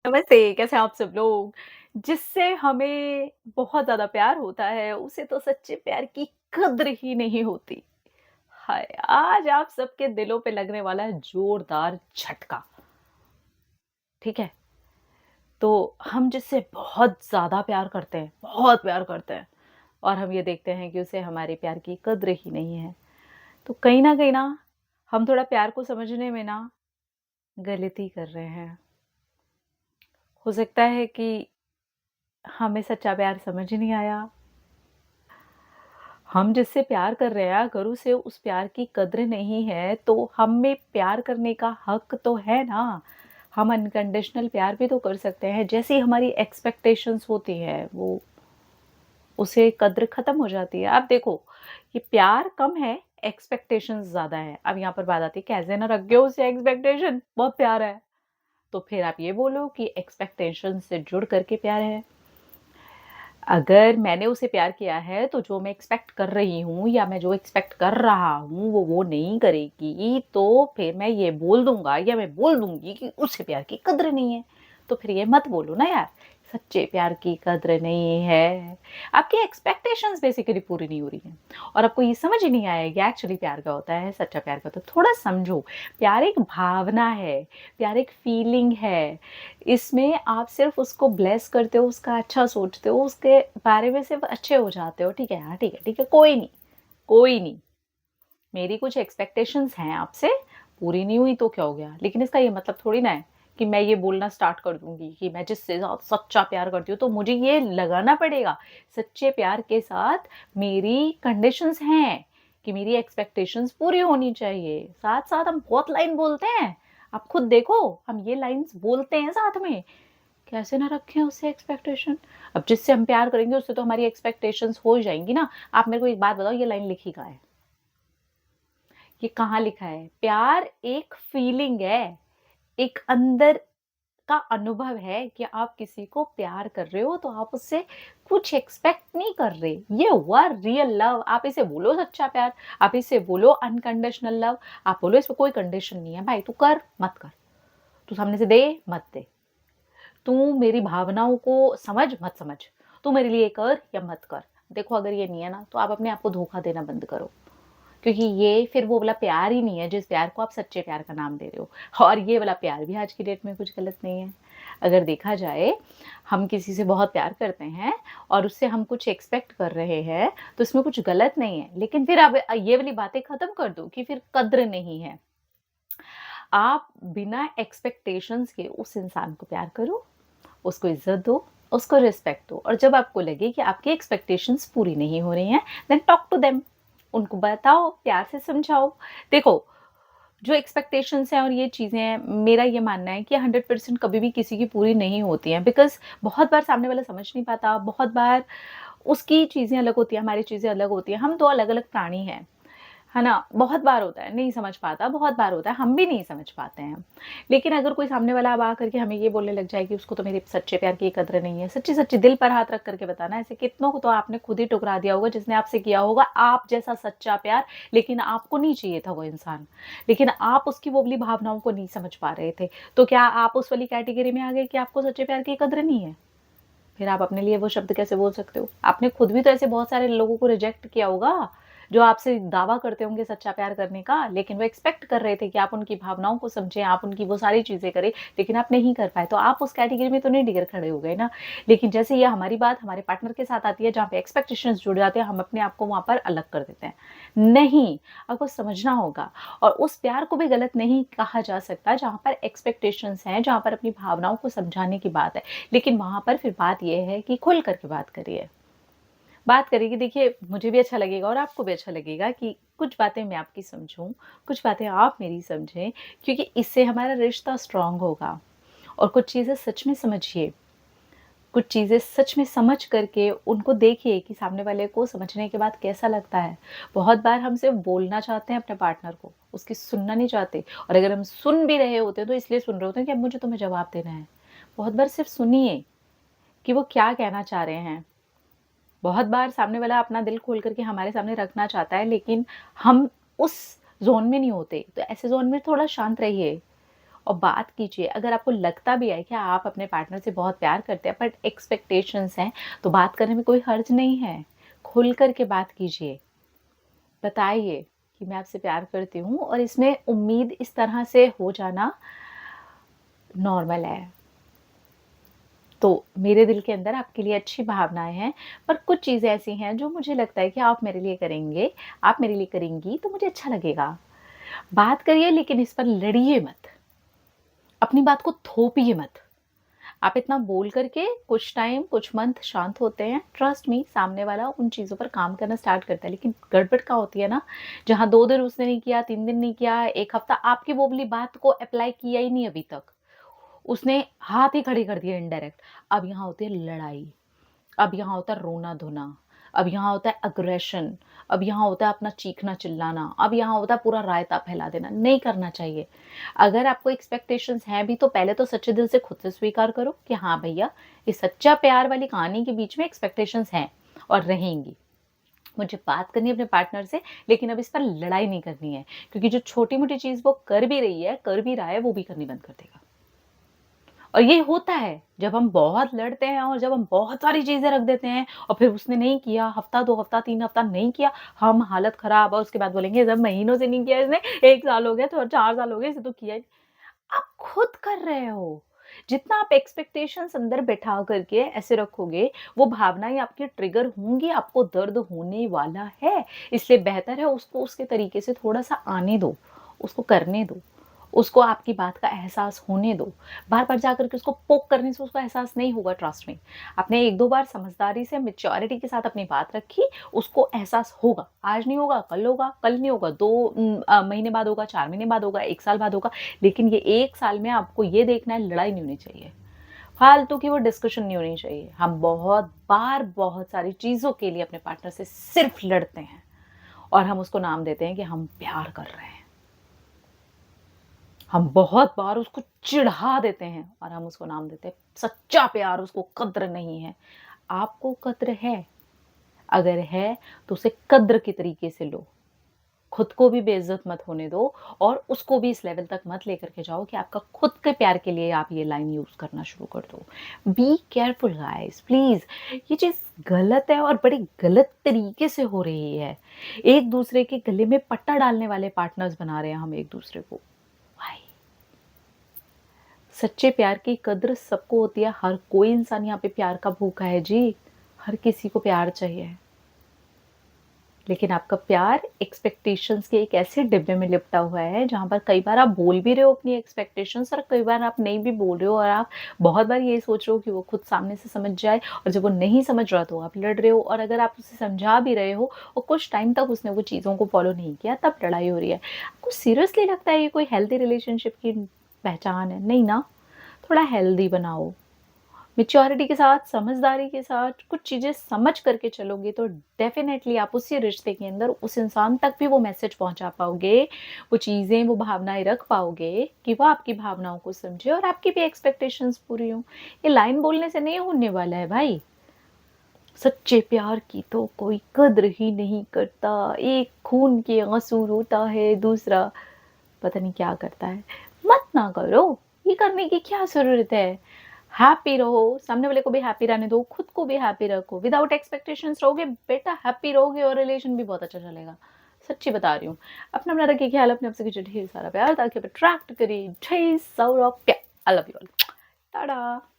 नमस्ते, कैसे हैं आप सब लोग? जिससे हमें बहुत ज़्यादा प्यार होता है, उसे तो सच्चे प्यार की कद्र ही नहीं होती। हाय! आज आप सबके दिलों पे लगने वाला है जोरदार झटका, ठीक है? तो हम जिससे बहुत ज़्यादा प्यार करते हैं, बहुत प्यार करते हैं और हम ये देखते हैं कि उसे हमारे प्यार की कद्र ही नहीं है। तो कहीं न कहीं ना, हम थोड़ा प्यार को समझने में ना गलती कर रहे हैं। हो सकता है कि हमें सच्चा प्यार समझ ही नहीं आया। हम जिससे प्यार कर रहे हैं, अगर उसे उस प्यार की कद्र नहीं है, तो हमें प्यार करने का हक तो है ना। हम अनकंडीशनल प्यार भी तो कर सकते हैं। जैसी हमारी एक्सपेक्टेशंस होती हैं, वो उसे कद्र खत्म हो जाती है। आप देखो, ये प्यार कम है, एक्सपेक्टेशंस ज़्यादा है। अब यहाँ पर बात आती है, कैसे ना रख गए उससे एक्सपेक्टेशन, बहुत प्यार है। तो फिर आप ये बोलो कि एक्सपेक्टेशन से जुड़ करके प्यार है। अगर मैंने उसे प्यार किया है, तो जो मैं एक्सपेक्ट कर रही हूँ या मैं जो एक्सपेक्ट कर रहा हूँ, वो नहीं करेगी, तो फिर मैं ये बोल दूँगा या मैं बोल दूँगी कि उसे प्यार की कद्र नहीं है। तो फिर ये मत बोलो ना यार, सच्चे प्यार की कद्र नहीं है। आपकी एक्सपेक्टेशंस बेसिकली पूरी नहीं हो रही हैं और आपको ये समझ ही नहीं आया कि एक्चुअली प्यार क्या होता है, सच्चा प्यार क्या होता है। थोड़ा समझो, प्यार एक भावना है, प्यार एक फीलिंग है। इसमें आप सिर्फ़ उसको ब्लेस करते हो, उसका अच्छा सोचते हो, उसके बारे में सिर्फ़ अच्छे हो जाते हो, ठीक है, हाँ, ठीक है, कोई नहीं। मेरी कुछ एक्सपेक्टेशंस हैं आपसे, पूरी नहीं हुई तो क्या हो गया? लेकिन इसका ये मतलब थोड़ी ना है कि मैं ये बोलना स्टार्ट कर दूँगी कि मैं जिससे सच्चा प्यार करती हूँ, तो मुझे ये लगाना पड़ेगा। सच्चे प्यार के साथ मेरी कंडीशंस हैं कि मेरी एक्सपेक्टेशंस पूरी होनी चाहिए। साथ-साथ हम बहुत लाइन बोलते हैं, आप खुद देखो, हम ये लाइन्स बोलते हैं साथ में, कैसे ना रखें उससे एक्सपेक्टेशन। अब जिससे हम प्यार करेंगे उससे तो हमारी एक्सपेक्टेशंस हो जाएँगी ना। आप मेरे को एक बात बताओ, ये लाइन लिखी कहाँ है? ये कहाँ लिखा है? प्यार एक फीलिंग है, एक अंदर का अनुभव है कि आप किसी को प्यार कर रहे हो तो आप उससे कुछ एक्सपेक्ट नहीं कर रहे। ये हुआ रियल लव। आप इसे बोलो सच्चा प्यार, आप इसे बोलो अनकंडीशनल लव, आप बोलो इसमें कोई कंडीशन नहीं है। भाई तू कर, मत कर। तू सामने से दे, मत दे। तू मेरी भावनाओं को समझ, मत समझ। तू मेरे लिए कर या मत कर। देखो, अगर ये नहीं है ना, तो आप अपने आप को धोखा देना बंद करो। क्योंकि ये फिर वो वाला प्यार ही नहीं है जिस प्यार को आप सच्चे प्यार का नाम दे रहे हो। और ये वाला प्यार भी आज की डेट में कुछ गलत नहीं है। अगर देखा जाए, हम किसी से बहुत प्यार करते हैं और उससे हम कुछ एक्सपेक्ट कर रहे हैं, तो इसमें कुछ गलत नहीं है। लेकिन फिर अब ये वाली बातें खत्म कर दो कि फिर कद्र नहीं है। आप बिना एक्सपेक्टेशंस के उस इंसान को प्यार करो, उसको इज़्ज़त दो, उसको रिस्पेक्ट दो और जब आपको लगे कि आपकी एक्सपेक्टेशंस पूरी नहीं हो रही हैं, देन टॉक टू देम। उनको बताओ, प्यार से समझाओ। देखो, जो एक्सपेक्टेशंस हैं और ये चीज़ें हैं, मेरा ये मानना है कि 100% कभी भी किसी की पूरी नहीं होती हैं, बिकॉज़ बहुत बार सामने वाला समझ नहीं पाता, बहुत बार उसकी चीज़ें अलग होती हैं, हमारी चीज़ें अलग होती हैं। हम 2 अलग-अलग प्राणी हैं। है ना? बहुत बार होता है, नहीं समझ पाता, बहुत बार होता है, हम भी नहीं समझ पाते हैं। लेकिन अगर कोई सामने वाला अब आकर के हमें ये बोलने लग जाए कि उसको तो मेरे सच्चे प्यार की कद्र नहीं है, सच्ची-सच्ची दिल पर हाथ रख कर के बताना, ऐसे कितनों को तो आपने खुद ही ठुकरा दिया होगा जिसने आपसे किया होगा आप जैसा सच्चा प्यार, लेकिन आपको नहीं चाहिए था वो इंसान। लेकिन आप उसकी वो वाली भावनाओं को नहीं समझ पा रहे थे। तो क्या आप उस वाली कैटेगरी में आ गए कि आपको सच्चे प्यार की कद्र नहीं है? फिर आप अपने लिए वो शब्द कैसे बोल सकते हो? आपने खुद भी तो ऐसे बहुत सारे लोगों को रिजेक्ट किया होगा, जो आपसे दावा करते होंगे सच्चा प्यार करने का, लेकिन वो एक्सपेक्ट कर रहे थे कि आप उनकी भावनाओं को समझें, आप उनकी वो सारी चीज़ें करें, लेकिन आप नहीं कर पाए। तो आप उस कैटेगरी में तो नहीं टिकर खड़े हो गए ना। लेकिन जैसे ये हमारी बात हमारे पार्टनर के साथ आती है, जहाँ पे एक्सपेक्टेशंस जुड़ जाते हैं, हम अपने आप को वहाँ पर अलग कर देते हैं। नहीं, आपको समझना होगा और उस प्यार को भी गलत नहीं कहा जा सकता, जहाँ पर एक्सपेक्टेशंस हैं, जहाँ पर अपनी भावनाओं को समझाने की बात है। लेकिन वहाँ पर फिर बात ये है कि खुल कर के बात करिए। बात करिए कि देखिए, मुझे भी अच्छा लगेगा और आपको भी अच्छा लगेगा कि कुछ बातें मैं आपकी समझूँ, कुछ बातें आप मेरी समझें, क्योंकि इससे हमारा रिश्ता स्ट्रॉन्ग होगा। और कुछ चीज़ें सच में समझिए, कुछ चीज़ें सच में समझ करके उनको देखिए कि सामने वाले को समझने के बाद कैसा लगता है। बहुत बार हम सिर्फ़ बोलना चाहते हैं अपने पार्टनर को, उसकी सुनना नहीं चाहते और अगर हम सुन भी रहे होते हैं, तो इसलिए सुन रहे होते हैं कि अब मुझे तुम्हें जवाब देना है। बहुत बार सिर्फ़ सुनिए कि वो क्या कहना चाह रहे हैं। बहुत बार सामने वाला अपना दिल खोल कर के हमारे सामने रखना चाहता है, लेकिन हम उस ज़ोन में नहीं होते। तो ऐसे ज़ोन में थोड़ा शांत रहिए और बात कीजिए। अगर आपको लगता भी है कि आप अपने पार्टनर से बहुत प्यार करते हैं, बट एक्सपेक्टेशंस हैं, तो बात करने में कोई हर्ज नहीं है। खुल कर के बात कीजिए, बताइए कि मैं आपसे प्यार करती हूँ और इसमें उम्मीद इस तरह से हो जाना नॉर्मल है। तो मेरे दिल के अंदर आपके लिए अच्छी भावनाएँ हैं, पर कुछ चीज़ें ऐसी हैं जो मुझे लगता है कि आप मेरे लिए करेंगे, आप मेरे लिए करेंगी तो मुझे अच्छा लगेगा। बात करिए लेकिन इस पर लड़िए मत, अपनी बात को थोपिए मत। आप इतना बोल करके कुछ टाइम, कुछ मंथ शांत होते हैं, ट्रस्ट मी सामने वाला उन चीज़ों पर काम करना स्टार्ट करता है। लेकिन गड़बड़ क्या होती है ना, जहाँ 2 दिन उसने नहीं किया, 3 दिन नहीं किया, 1 हफ्ता आपकी वो वाली बात को अप्लाई किया ही नहीं अभी तक। उसने हाथ ही खड़े कर दिए इनडायरेक्ट। अब यहाँ होती है लड़ाई, अब यहाँ होता है रोना-धोना, अब यहाँ होता है अग्रेशन, अब यहाँ होता है अपना चीखना-चिल्लाना, अब यहाँ होता है पूरा रायता फैला देना। नहीं करना चाहिए। अगर आपको एक्सपेक्टेशंस हैं भी तो पहले तो सच्चे दिल से खुद से स्वीकार करो कि हाँ भैया, ये सच्चा प्यार वाली कहानी के बीच में एक्सपेक्टेशंस हैं और रहेंगी। मुझे बात करनी है अपने पार्टनर से, लेकिन अब इस पर लड़ाई नहीं करनी है, क्योंकि जो छोटी-मोटी चीज़ वो कर भी रही है, कर भी रहा है, वो भी करनी बंद कर देगा। और ये होता है, जब हम बहुत लड़ते हैं और जब हम बहुत सारी चीज़ें रख देते हैं और फिर उसने नहीं किया, हफ्ता, 2 हफ्ता, 3 हफ्ता नहीं किया, हम हालत खराब और उसके बाद बोलेंगे जब महीनों से नहीं किया इसने, 1 साल हो गया तो 4 साल हो गए, इसे तो किया ही नहीं। आप खुद कर रहे हो। जितना आप एक्सपेक्टेशंस अंदर बैठा करके ऐसे रखोगे, वो भावनाएँ आपकी ट्रिगर होंगी, आपको दर्द होने वाला है। इसलिए बेहतर है उसको उसके तरीके से थोड़ा-सा आने दो, उसको करने दो। उसको आपकी बात का एहसास होने दो। बार-बार जाकर के उसको पोक करने से उसको एहसास नहीं होगा, ट्रस्ट मी। आपने 1-2 बार समझदारी से मैच्योरिटी के साथ अपनी बात रखी, उसको एहसास होगा। आज नहीं होगा, कल होगा, कल नहीं होगा, 2 महीने बाद होगा, 4 महीने बाद होगा, 1 साल बाद होगा। लेकिन ये 1 साल में आपको ये देखना है, लड़ाई नहीं होनी चाहिए। फालतू की वो डिस्कशन नहीं होनी चाहिए। हम बहुत बार बहुत सारी चीज़ों के लिए अपने पार्टनर से सिर्फ़ लड़ते हैं और हम उसको नाम देते हैं कि हम प्यार कर रहे हैं। हम बहुत बार उसको चिढ़ा देते हैं और हम उसको नाम देते हैं सच्चा प्यार, उसको कद्र नहीं है। आपको कद्र है, अगर है तो उसे कद्र के तरीके से लो। खुद को भी बेइज्जत मत होने दो और उसको भी इस लेवल तक मत लेकर के जाओ कि आपका खुद के प्यार के लिए आप ये लाइन यूज़ करना शुरू कर दो। Be careful guys please. ये चीज़ गलत है और बड़ी गलत तरीके से हो रही है। एक-दूसरे के गले में पट्टा डालने वाले पार्टनर्स बना रहे हैं हम एक-दूसरे को। व्हाई? सच्चे प्यार की कद्र सबको होती है, हर कोई इंसान यहाँ पे प्यार का भूखा है जी, हर किसी को प्यार चाहिए। लेकिन आपका प्यार एक्सपेक्टेशंस के एक ऐसे डिब्बे में लिपटा हुआ है, जहाँ पर कई बार आप बोल भी रहे हो अपनी एक्सपेक्टेशंस और कई बार आप नहीं भी बोल रहे हो और आप बहुत बार ये सोच रहे हो कि वो खुद सामने से समझ जाए और जब वो नहीं समझ रहा तो आप लड़ रहे हो और अगर आप उसे समझा भी रहे हो और कुछ टाइम तक उसने वो चीज़ों को फॉलो नहीं किया, तब लड़ाई हो रही है। आपको सीरियसली लगता है ये कोई हेल्दी रिलेशनशिप की पहचान है? नहीं ना? थोड़ा हेल्दी बनाओ। मैच्योरिटी के साथ, समझदारी के साथ कुछ चीज़ें समझ करके चलोगे तो डेफ़िनेटली आप उसी रिश्ते के अंदर उस इंसान तक भी वो मैसेज पहुँचा पाओगे, वो चीज़ें, वो भावनाएँ रख पाओगे कि वो आपकी भावनाओं को समझे और आपकी भी एक्सपेक्टेशंस पूरी हों। ये लाइन बोलने से नहीं होने वाला है भाई। सच्चे प्यार की तो कोई कद्र ही नहीं करता, एक खून के आँसू रोता है, दूसरा पता नहीं क्या करता है। मत ना करो, ये करने की क्या ज़रूरत है? हैप्पी रहो, सामने वाले को भी हैप्पी रहने दो, खुद को भी हैप्पी रखो। विदाउट एक्सपेक्टेशंस रहोगे बेटा, हैप्पी रहोगे और रिलेशन भी बहुत अच्छा चलेगा। सच्ची बता रही हूँ। अपना रखिए ख्याल, अपने आप से कीजिए ढेर सारा प्यार ताकि आप अट्रैक्ट करिए ढेर सारा प्यार। I love you all. Tata.